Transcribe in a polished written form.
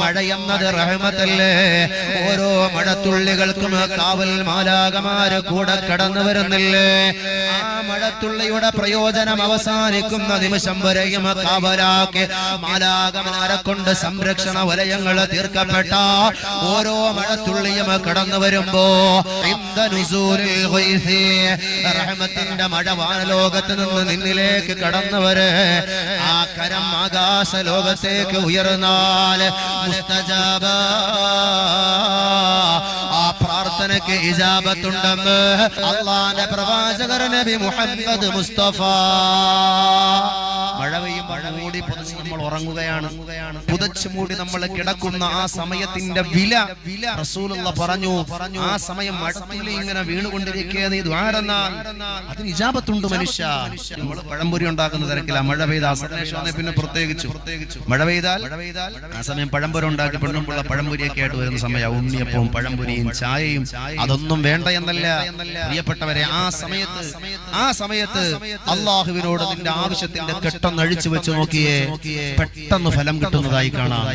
മഴയെന്നത് റഹ്മത്തല്ലേ. ഓരോ മഴത്തുള്ളികൾക്കും കാവൽ മാലാകമാര് കൂടെ കടന്നു വരുന്നില്ലേ? ആ മഴത്തുള്ളിയുടെ പ്രയോജനം അവസാനിക്കുന്ന നിമിഷം വരെയും കാവലാക്കി മാലാകമാരെ കൊണ്ട് സംരക്ഷണ വലയങ്ങൾ തീർക്കപ്പെട്ട ഓരോ മഴത്തുള്ളിയും കടന്നു വരുമ്പോ റഹ്മത്തിന്റെ മഴ വാനലോകത്ത് നിന്ന് നിന്നിലേക്ക് കടന്നുവരെ ആ കരം ആകാശ ലോകത്തേക്ക് ഉയർന്നാൽ മുസ്തജാബ, ആ പ്രാർത്ഥനയ്ക്ക് ഇജാബത്തുണ്ടെന്ന് അല്ലാഹുവിന്റെ പ്രവാചകർ നബി മുഹമ്മദ് മുസ്തഫ. മഴ പെയ്യും, മഴ മൂടി പുതച്ച് നമ്മൾ ഉറങ്ങുകയാണ്, പുതച്ചു മൂടി നമ്മൾ കിടക്കുന്ന ആ സമയത്തിന്റെ വില റസൂലുള്ള പറഞ്ഞു. ആ സമയം മഴത്തുള്ളി ഇങ്ങനെ വീണുകൊണ്ടിരിക്കുക, നീ ദ്വാരന്നാ അതിന് ഇജാബത്തുണ്ട് മനുഷ്യ. നമ്മൾ പഴംപൊരി ഉണ്ടാക്കുന്ന തിരക്കില്ല. മഴ പെയ്താൽ പിന്നെ പ്രത്യേകിച്ചു മഴ പെയ്താൽ ആ സമയം പഴംപൊരി ഉണ്ടാക്കി പെണ്ണുമ്പുള്ള പഴംപൊരിയൊക്കെ ആയിട്ട് വരുന്ന സമയം ഉണ്ണിയപ്പവും പഴംപൊരിയും ചായയും അതൊന്നും വേണ്ട എന്നല്ല പ്രിയപ്പെട്ടവരെ. ആ സമയത്ത് അള്ളാഹുവിനോട് നിന്റെ ആവശ്യത്തിന്റെ കെട്ടൊന്നഴിച്ചു വെച്ച് നോക്കിയേ, പെട്ടെന്ന് ഫലം കിട്ടുന്നതായി കാണാം.